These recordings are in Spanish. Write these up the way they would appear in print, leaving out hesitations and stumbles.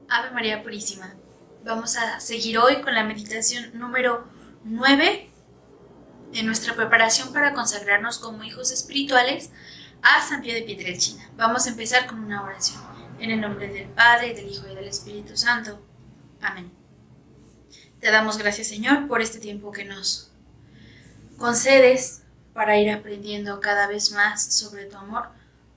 Ave María Purísima. Vamos a seguir hoy con la meditación número 9 en nuestra preparación para consagrarnos como hijos espirituales a San Pío de Pietrelcina. Vamos a empezar con una oración. En el nombre del Padre, del Hijo y del Espíritu Santo. Amén. Te damos gracias, Señor, por este tiempo que nos concedes para ir aprendiendo cada vez más sobre tu amor.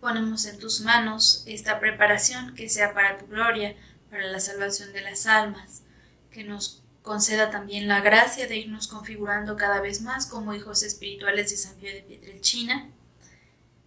Ponemos en tus manos esta preparación que sea para tu gloria, para la salvación de las almas, que nos conceda también la gracia de irnos configurando cada vez más como hijos espirituales de San Pío de Pietrelcina,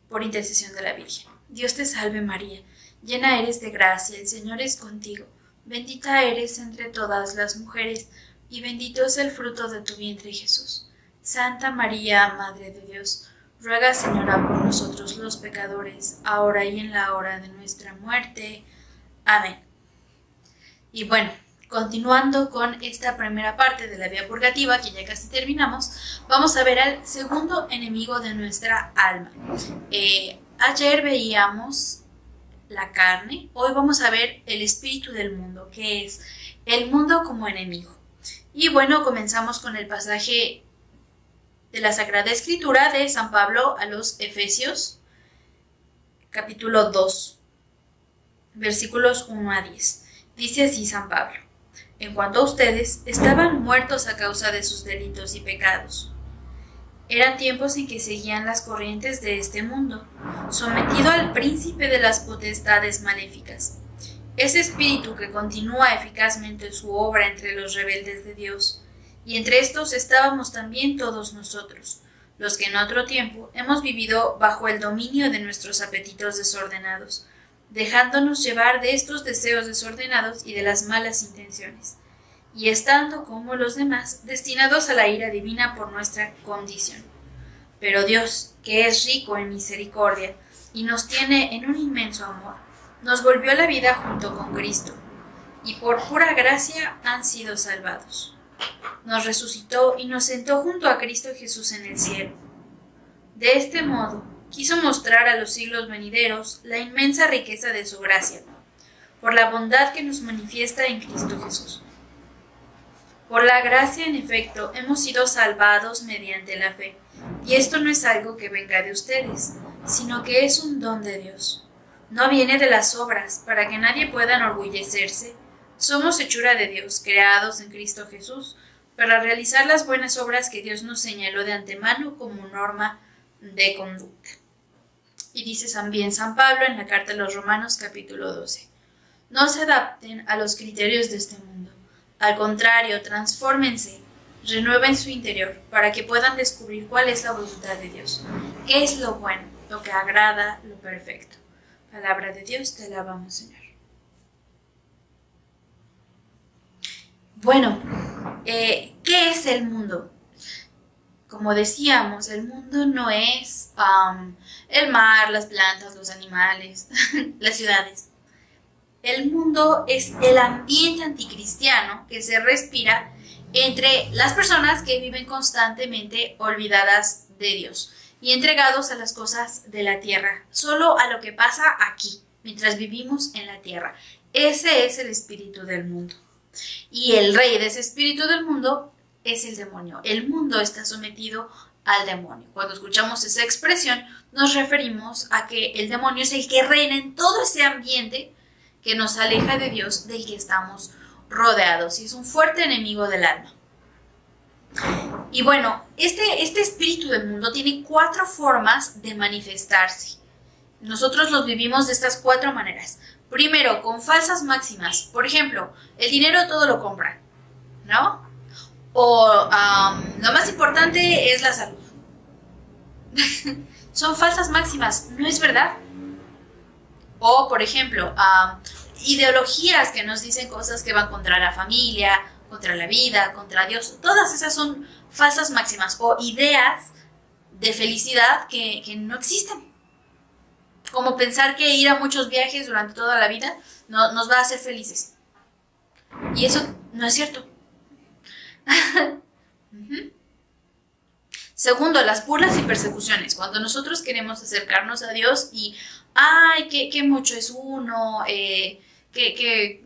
por intercesión de la Virgen. Dios te salve María, llena eres de gracia, el Señor es contigo, bendita eres entre todas las mujeres, y bendito es el fruto de tu vientre Jesús. Santa María, Madre de Dios, ruega, Señora, por nosotros los pecadores, ahora y en la hora de nuestra muerte. Amén. Y bueno, continuando con esta primera parte de la vía purgativa, que ya casi terminamos, vamos a ver al segundo enemigo de nuestra alma. Ayer veíamos la carne, hoy vamos a ver el espíritu del mundo, que es el mundo como enemigo. Y bueno, comenzamos con el pasaje de la Sagrada Escritura de San Pablo a los Efesios, capítulo 2, versículos 1 a 10. Dice así San Pablo: en cuanto a ustedes, estaban muertos a causa de sus delitos y pecados. Eran tiempos en que seguían las corrientes de este mundo, sometido al príncipe de las potestades maléficas, ese espíritu que continúa eficazmente su obra entre los rebeldes de Dios. Y entre estos estábamos también todos nosotros, los que en otro tiempo hemos vivido bajo el dominio de nuestros apetitos desordenados, dejándonos llevar de estos deseos desordenados y de las malas intenciones, y estando como los demás destinados a la ira divina por nuestra condición. Pero Dios, que es rico en misericordia y nos tiene en un inmenso amor, nos volvió a la vida junto con Cristo, y por pura gracia han sido salvados. Nos resucitó y nos sentó junto a Cristo Jesús en el cielo. De este modo, quiso mostrar a los siglos venideros la inmensa riqueza de su gracia, por la bondad que nos manifiesta en Cristo Jesús. Por la gracia, en efecto, hemos sido salvados mediante la fe, y esto no es algo que venga de ustedes, sino que es un don de Dios. No viene de las obras, para que nadie pueda enorgullecerse. Somos hechura de Dios, creados en Cristo Jesús, para realizar las buenas obras que Dios nos señaló de antemano como norma de conducta. Y dice también San Pablo en la carta a los Romanos capítulo 12: no se adapten a los criterios de este mundo, al contrario, transfórmense, renueven su interior para que puedan descubrir cuál es la voluntad de Dios, qué es lo bueno, lo que agrada, lo perfecto. Palabra de Dios, te alabamos, Señor. Bueno, ¿qué es el mundo? Como decíamos, el mundo no es el mar, las plantas, los animales, las ciudades. El mundo es el ambiente anticristiano que se respira entre las personas que viven constantemente olvidadas de Dios y entregados a las cosas de la tierra, solo a lo que pasa aquí, mientras vivimos en la tierra. Ese es el espíritu del mundo. Y el rey de ese espíritu del mundo es el demonio. El mundo está sometido al demonio. Cuando escuchamos esa expresión, nos referimos a que el demonio es el que reina en todo ese ambiente que nos aleja de Dios, del que estamos rodeados, y es un fuerte enemigo del alma. Y bueno, este espíritu del mundo tiene 4 formas de manifestarse. Nosotros los vivimos de estas 4 maneras. Primero, con falsas máximas. Por ejemplo, el dinero todo lo compra, ¿no? O lo más importante es la salud. Son falsas máximas, ¿no es verdad? O, por ejemplo, ideologías que nos dicen cosas que van contra la familia, contra la vida, contra Dios. Todas esas son falsas máximas o ideas de felicidad que no existen. Como pensar que ir a muchos viajes durante toda la vida nos va a hacer felices. Y eso no es cierto. Segundo, las burlas y persecuciones. Cuando nosotros queremos acercarnos a Dios y ¡ay, qué mucho es uno! Que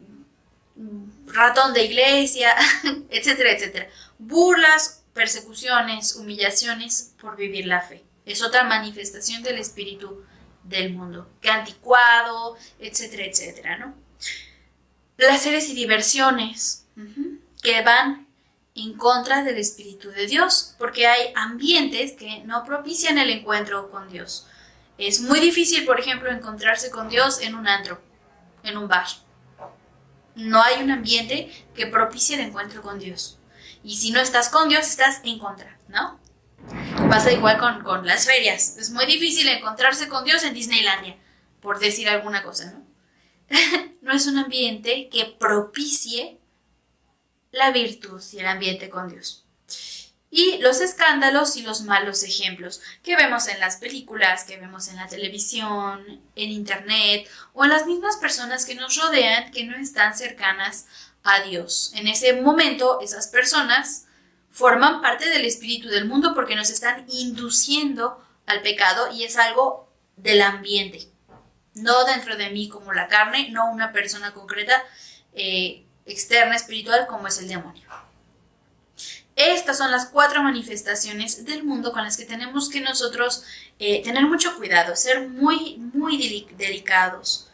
ratón de iglesia, etcétera, etcétera. Burlas, persecuciones, humillaciones por vivir la fe. Es otra manifestación del espíritu del mundo, que anticuado, etcétera, etcétera, ¿no? Placeres y diversiones que van en contra del espíritu de Dios, porque hay ambientes que no propician el encuentro con Dios. Es muy difícil, por ejemplo, encontrarse con Dios en un antro, en un bar. No hay un ambiente que propicie el encuentro con Dios. Y si no estás con Dios, estás en contra, ¿no? Pasa igual con las ferias. Es muy difícil encontrarse con Dios en Disneylandia, por decir alguna cosa, ¿no? No es un ambiente que propicie la virtud y el ambiente con Dios. Y los escándalos y los malos ejemplos que vemos en las películas, que vemos en la televisión, en internet o en las mismas personas que nos rodean que no están cercanas a Dios. En ese momento, esas personas forman parte del espíritu del mundo porque nos están induciendo al pecado y es algo del ambiente. No dentro de mí como la carne, no una persona concreta, externa, espiritual, como es el demonio. Estas son las 4 manifestaciones del mundo con las que tenemos que nosotros tener mucho cuidado, ser muy, muy delicados.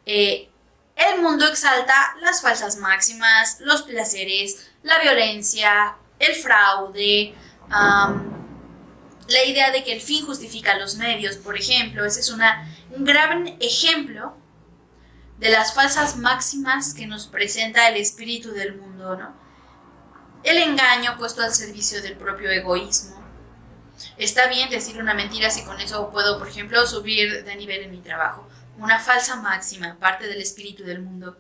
El mundo exalta las falsas máximas, los placeres, la violencia, el fraude, la idea de que el fin justifica los medios, por ejemplo. Ese es un gran ejemplo de las falsas máximas que nos presenta el espíritu del mundo, ¿no? El engaño puesto al servicio del propio egoísmo. Está bien decir una mentira si con eso puedo, por ejemplo, subir de nivel en mi trabajo. Una falsa máxima, parte del espíritu del mundo.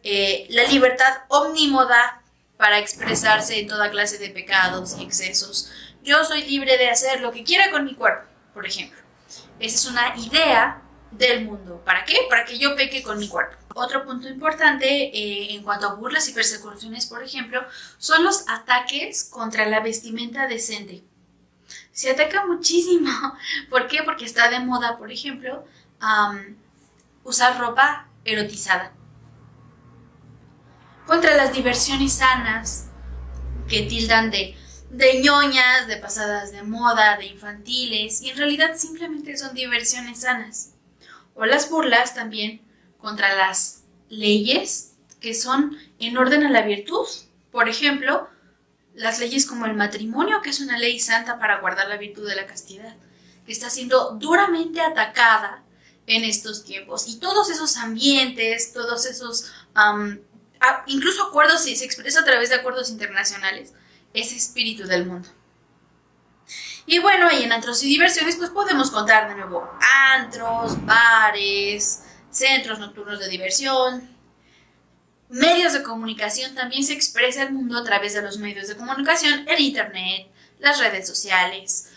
La libertad omnímoda para expresarse en toda clase de pecados y excesos. Yo soy libre de hacer lo que quiera con mi cuerpo, por ejemplo. Esa es una idea del mundo. ¿Para qué? Para que yo peque con mi cuerpo. Otro punto importante en cuanto a burlas y persecuciones, por ejemplo, son los ataques contra la vestimenta decente. Se ataca muchísimo. ¿Por qué? Porque está de moda, por ejemplo, usar ropa erotizada. Contra las diversiones sanas, que tildan de ñoñas, de pasadas de moda, de infantiles, y en realidad simplemente son diversiones sanas. O las burlas también contra las leyes que son en orden a la virtud. Por ejemplo, las leyes como el matrimonio, que es una ley santa para guardar la virtud de la castidad, que está siendo duramente atacada en estos tiempos. Y todos esos ambientes, todos esos, incluso acuerdos, si se expresa a través de acuerdos internacionales, ese espíritu del mundo. Y bueno, ahí en antros y diversiones, pues podemos contar de nuevo antros, bares, centros nocturnos de diversión, medios de comunicación. También se expresa el mundo a través de los medios de comunicación, el internet, las redes sociales,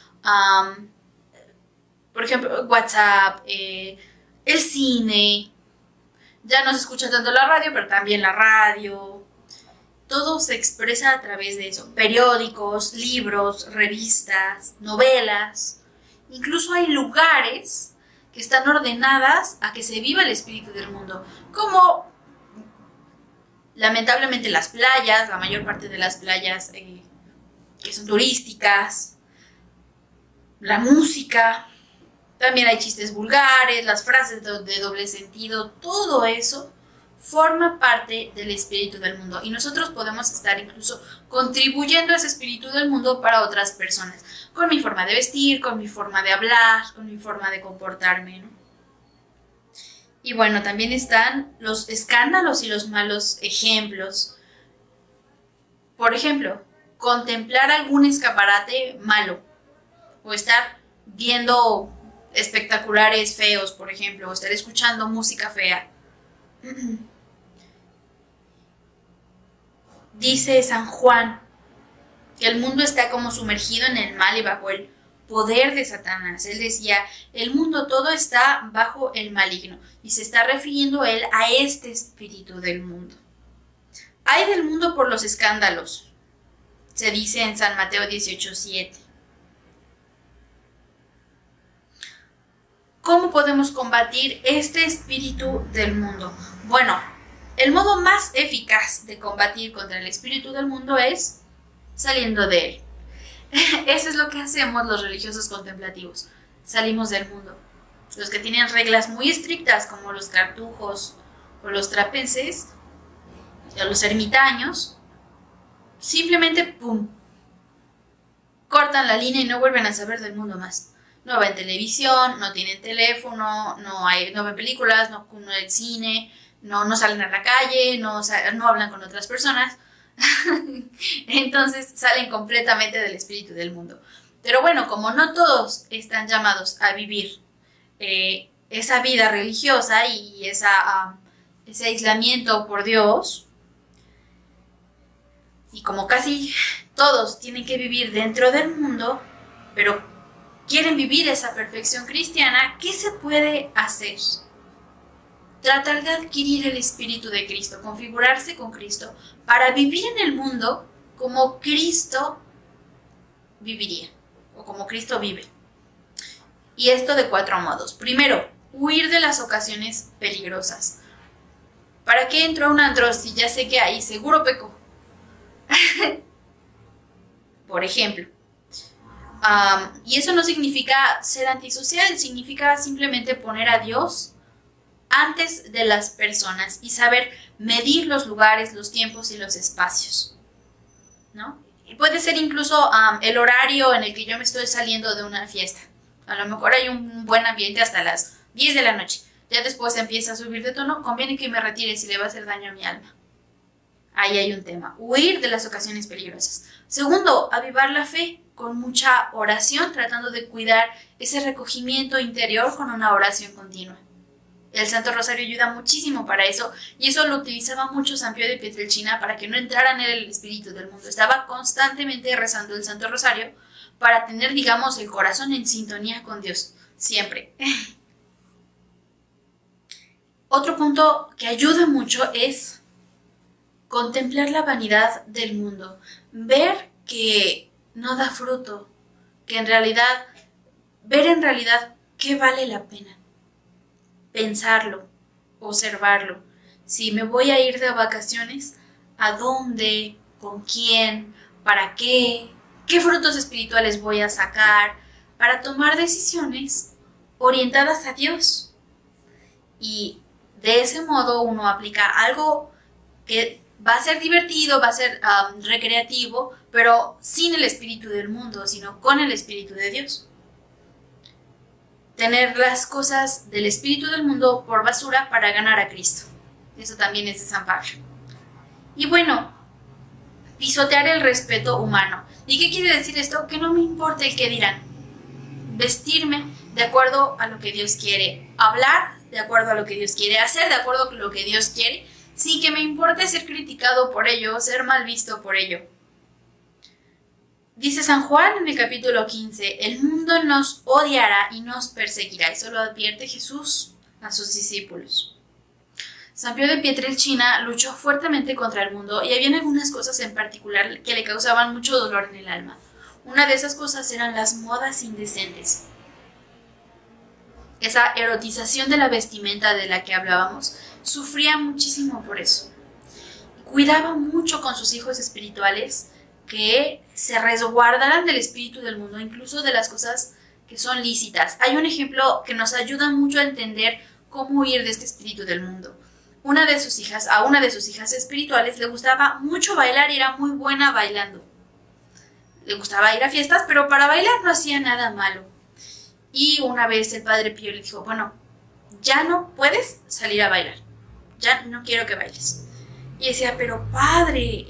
por ejemplo, WhatsApp, el cine. Ya no se escucha tanto la radio, pero también la radio. Todo se expresa a través de eso. Periódicos, libros, revistas, novelas. Incluso hay lugares que están ordenadas a que se viva el espíritu del mundo. Como, lamentablemente, las playas, la mayor parte de las playas que son turísticas. La música. También hay chistes vulgares, las frases de doble sentido. Todo eso forma parte del espíritu del mundo y nosotros podemos estar incluso contribuyendo a ese espíritu del mundo para otras personas, con mi forma de vestir, con mi forma de hablar, con mi forma de comportarme, ¿no? Y bueno, también están los escándalos y los malos ejemplos. Por ejemplo, contemplar algún escaparate malo o estar viendo espectaculares feos, por ejemplo, o estar escuchando música fea. Dice San Juan que el mundo está como sumergido en el mal y bajo el poder de Satanás. Él decía, el mundo todo está bajo el maligno, y se está refiriendo él a este espíritu del mundo. Hay del mundo por los escándalos, se dice en San Mateo 18:7. ¿Cómo podemos combatir este espíritu del mundo? Bueno, El modo más eficaz de combatir contra el espíritu del mundo es saliendo de él. Eso es lo que hacemos los religiosos contemplativos. Salimos del mundo. Los que tienen reglas muy estrictas, como los cartujos o los trapenses, o los ermitaños, simplemente ¡pum! Cortan la línea y no vuelven a saber del mundo más. No ven televisión, no tienen teléfono, no ven películas, no hay cine, no salen a la calle, no hablan con otras personas. Entonces salen completamente del espíritu del mundo. Pero bueno, como no todos están llamados a vivir esa vida religiosa y ese aislamiento por Dios, y como casi todos tienen que vivir dentro del mundo, pero quieren vivir esa perfección cristiana, ¿qué se puede hacer? Tratar de adquirir el espíritu de Cristo, configurarse con Cristo, para vivir en el mundo como Cristo viviría, o como Cristo vive. Y esto de 4 modos. Primero, huir de las ocasiones peligrosas. ¿Para qué entro a un antro si ya sé que ahí seguro peco? Por ejemplo. Y eso no significa ser antisocial, significa simplemente poner a Dios antes de las personas y saber medir los lugares, los tiempos y los espacios, ¿no? Y puede ser incluso el horario en el que yo me estoy saliendo de una fiesta. A lo mejor hay un buen ambiente hasta las 10 de la noche. Ya después empieza a subir de tono, conviene que me retire si le va a hacer daño a mi alma. Ahí hay un tema. Huir de las ocasiones peligrosas. Segundo, avivar la fe con mucha oración, tratando de cuidar ese recogimiento interior con una oración continua. El Santo Rosario ayuda muchísimo para eso, y eso lo utilizaba mucho San Pío de Pietrelcina para que no entrara en él el espíritu del mundo. Estaba constantemente rezando el Santo Rosario para tener, digamos, el corazón en sintonía con Dios, siempre. Otro punto que ayuda mucho es contemplar la vanidad del mundo, ver que no da fruto, que ver en realidad qué vale la pena. Pensarlo, observarlo. Si me voy a ir de vacaciones, ¿a dónde? ¿Con quién? ¿Para qué? ¿Qué frutos espirituales voy a sacar? Para tomar decisiones orientadas a Dios. Y de ese modo uno aplica algo que va a ser divertido, va a ser recreativo, pero sin el espíritu del mundo, sino con el espíritu de Dios. Tener las cosas del espíritu del mundo por basura para ganar a Cristo. Eso también es de San Pablo. Y bueno, pisotear el respeto humano. ¿Y qué quiere decir esto? Que no me importa el que dirán. Vestirme de acuerdo a lo que Dios quiere. Hablar de acuerdo a lo que Dios quiere. Hacer de acuerdo a lo que Dios quiere. Sin que me importe ser criticado por ello, ser mal visto por ello. Dice San Juan en el capítulo 15, el mundo nos odiará y nos perseguirá. Eso lo advierte Jesús a sus discípulos. San Pío de Pietrelcina luchó fuertemente contra el mundo y había algunas cosas en particular que le causaban mucho dolor en el alma. Una de esas cosas eran las modas indecentes. Esa erotización de la vestimenta de la que hablábamos, sufría muchísimo por eso. Cuidaba mucho con sus hijos espirituales que se resguardaran del espíritu del mundo, incluso de las cosas que son lícitas. Hay un ejemplo que nos ayuda mucho a entender cómo huir de este espíritu del mundo. A una de sus hijas espirituales le gustaba mucho bailar y era muy buena bailando. Le gustaba ir a fiestas, pero para bailar no hacía nada malo. Y una vez el Padre Pío le dijo, bueno, ya no puedes salir a bailar, ya no quiero que bailes. Y decía, pero padre,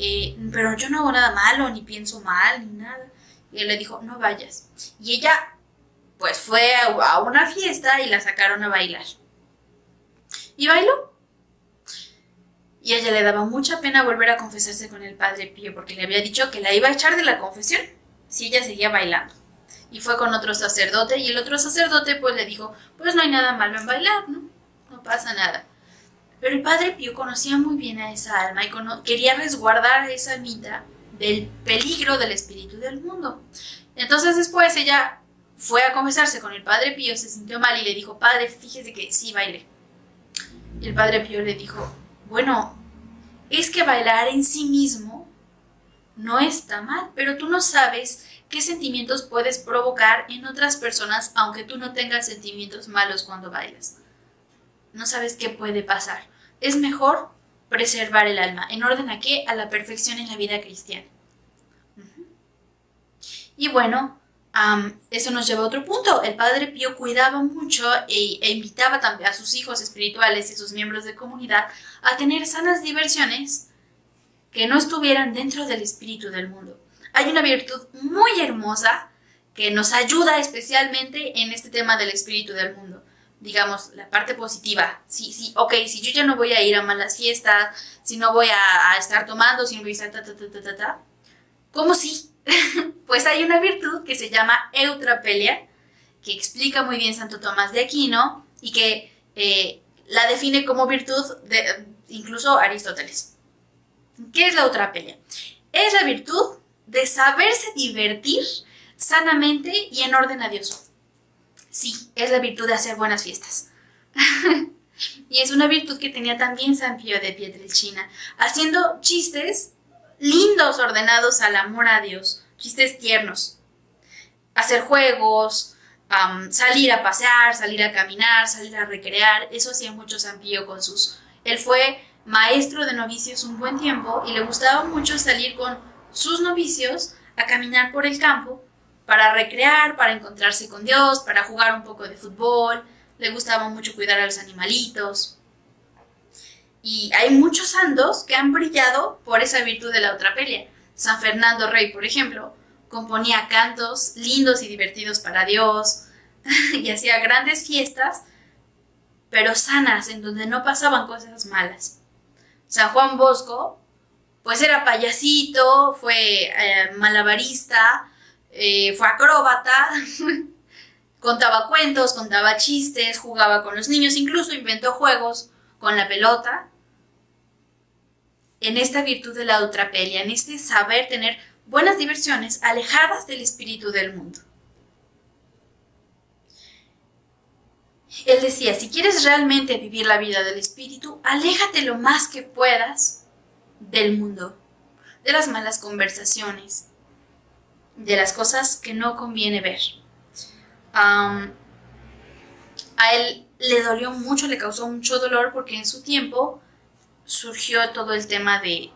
pero yo no hago nada malo, ni pienso mal, ni nada. Y él le dijo, no vayas. Y ella, pues fue a una fiesta y la sacaron a bailar. Y bailó. Y a ella le daba mucha pena volver a confesarse con el Padre Pío, porque le había dicho que la iba a echar de la confesión si ella seguía bailando. Y fue con otro sacerdote, y el otro sacerdote pues le dijo, pues no hay nada malo en bailar, ¿no? No pasa nada. Pero el Padre Pío conocía muy bien a esa alma y quería resguardar a esa almita del peligro del espíritu del mundo. Entonces después ella fue a confesarse con el Padre Pío, se sintió mal y le dijo, padre, fíjese que sí baile. Y el Padre Pío le dijo, Bueno, es que bailar en sí mismo no está mal, pero tú no sabes qué sentimientos puedes provocar en otras personas aunque tú no tengas sentimientos malos cuando bailas. No sabes qué puede pasar. Es mejor preservar el alma. ¿En orden a qué? A la perfección en la vida cristiana. Y bueno, eso nos lleva a otro punto. El Padre Pío cuidaba mucho e invitaba también a sus hijos espirituales y sus miembros de comunidad a tener sanas diversiones que no estuvieran dentro del espíritu del mundo. Hay una virtud muy hermosa que nos ayuda especialmente en este tema del espíritu del mundo. Digamos, la parte positiva. Sí, ok, si yo ya no voy a ir a malas fiestas, si no voy a estar tomando, si no voy a estar ¿cómo sí? Pues hay una virtud que se llama eutrapelia, que explica muy bien Santo Tomás de Aquino y que la define como virtud de incluso Aristóteles. ¿Qué es la eutrapelia? Es la virtud de saberse divertir sanamente y en orden a Dios. Sí, es la virtud de hacer buenas fiestas. Y es una virtud que tenía también San Pío de Pietrelcina, haciendo chistes lindos ordenados al amor a Dios, chistes tiernos, hacer juegos, salir a pasear, salir a caminar, salir a recrear. Eso hacía mucho San Pío con sus... Él fue maestro de novicios un buen tiempo y le gustaba mucho salir con sus novicios a caminar por el campo para recrear, para encontrarse con Dios, para jugar un poco de fútbol. Le gustaba mucho cuidar a los animalitos. Y hay muchos santos que han brillado por esa virtud de la eutrapelia. San Fernando Rey, por ejemplo, componía cantos lindos y divertidos para Dios y hacía grandes fiestas, pero sanas, en donde no pasaban cosas malas. San Juan Bosco, pues era payasito, fue malabarista, fue acróbata, contaba cuentos, contaba chistes, jugaba con los niños, incluso inventó juegos con la pelota. En esta virtud de la eutrapelia, en este saber tener buenas diversiones alejadas del espíritu del mundo. Él decía, si quieres realmente vivir la vida del espíritu, aléjate lo más que puedas del mundo, de las malas conversaciones, de las cosas que no conviene ver. A él le dolió mucho, le causó mucho dolor porque en su tiempo surgió todo el tema de,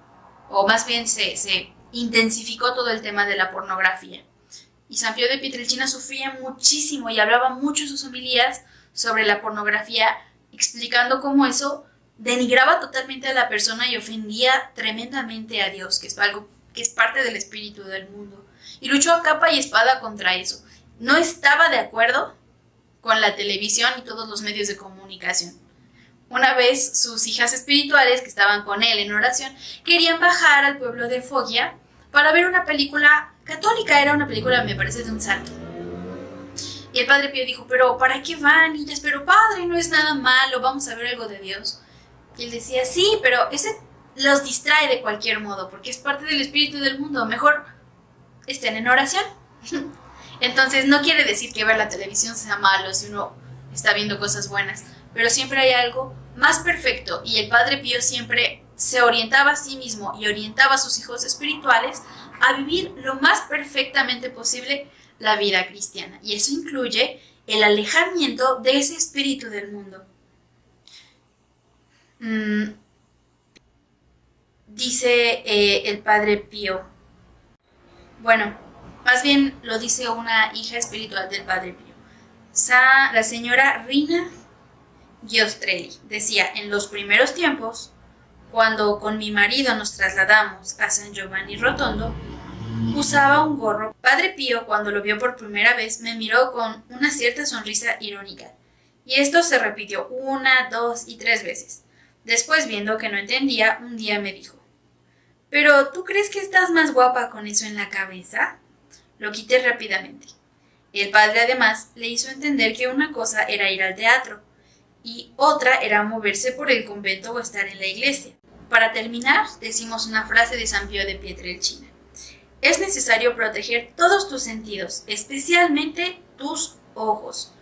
o más bien se intensificó todo el tema de la pornografía. Y San Pío de Pietrelcina sufría muchísimo y hablaba mucho en sus homilías sobre la pornografía, explicando cómo eso denigraba totalmente a la persona y ofendía tremendamente a Dios, que es algo que es parte del espíritu del mundo. Y luchó a capa y espada contra eso. No estaba de acuerdo con la televisión y todos los medios de comunicación. Una vez sus hijas espirituales, que estaban con él en oración, querían bajar al pueblo de Foggia para ver una película católica. Era una película, me parece, de un santo. Y el Padre Pío dijo, pero ¿para qué van, niñas? Pero padre, no es nada malo, vamos a ver algo de Dios. Y él decía, sí, pero ese los distrae de cualquier modo, porque es parte del espíritu del mundo. Mejor estén en oración. Entonces no quiere decir que ver la televisión sea malo si uno está viendo cosas buenas, pero siempre hay algo más perfecto, y el Padre Pío siempre se orientaba a sí mismo y orientaba a sus hijos espirituales a vivir lo más perfectamente posible la vida cristiana, y eso incluye el alejamiento de ese espíritu del mundo. Dice el Padre Pío, bueno, más bien lo dice una hija espiritual del Padre Pío, la señora Rina Giostrelli, decía, en los primeros tiempos, cuando con mi marido nos trasladamos a San Giovanni Rotondo, usaba un gorro. Padre Pío, cuando lo vio por primera vez, me miró con una cierta sonrisa irónica, y esto se repitió 1, 2 y 3 veces. Después, viendo que no entendía, un día me dijo, ¿pero tú crees que estás más guapa con eso en la cabeza? Lo quité rápidamente. El padre además le hizo entender que una cosa era ir al teatro y otra era moverse por el convento o estar en la iglesia. Para terminar, decimos una frase de San Pío de Pietrelcina. Es necesario proteger todos tus sentidos, especialmente tus ojos.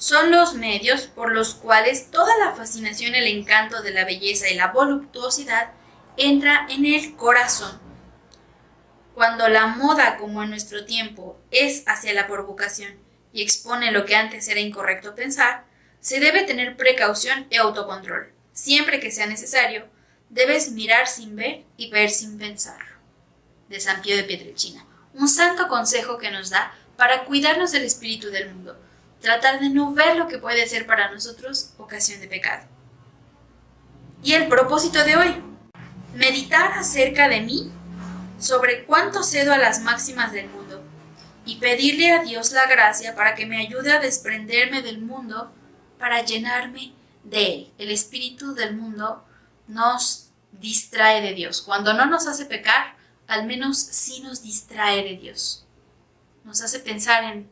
son los medios por los cuales toda la fascinación, el encanto de la belleza y la voluptuosidad entra en el corazón. Cuando la moda, como en nuestro tiempo, es hacia la provocación y expone lo que antes era incorrecto pensar, se debe tener precaución y autocontrol. Siempre que sea necesario, debes mirar sin ver y ver sin pensar. De San Pío de Pietrelcina. Un santo consejo que nos da para cuidarnos del espíritu del mundo. Tratar de no ver lo que puede ser para nosotros ocasión de pecado. Y el propósito de hoy: meditar acerca de mí, sobre cuánto cedo a las máximas del mundo, y pedirle a Dios la gracia para que me ayude a desprenderme del mundo para llenarme de Él. El espíritu del mundo nos distrae de Dios. Cuando no nos hace pecar, al menos sí nos distrae de Dios. Nos hace pensar en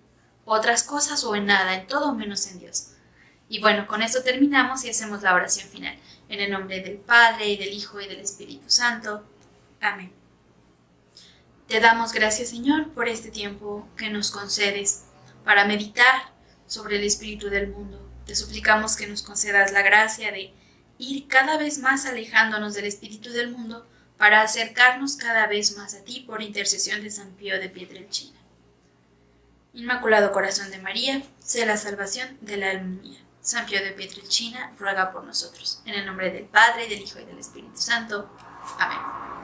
otras cosas o en nada, en todo menos en Dios. Y bueno, con esto terminamos y hacemos la oración final. En el nombre del Padre, y del Hijo, y del Espíritu Santo. Amén. Te damos gracias, Señor, por este tiempo que nos concedes para meditar sobre el espíritu del mundo. Te suplicamos que nos concedas la gracia de ir cada vez más alejándonos del espíritu del mundo para acercarnos cada vez más a ti por intercesión de San Pío de Pietrelcina. Inmaculado Corazón de María, sé la salvación del alma mía. San Pío de Pietrelcina, ruega por nosotros. En el nombre del Padre, y del Hijo, y del Espíritu Santo. Amén.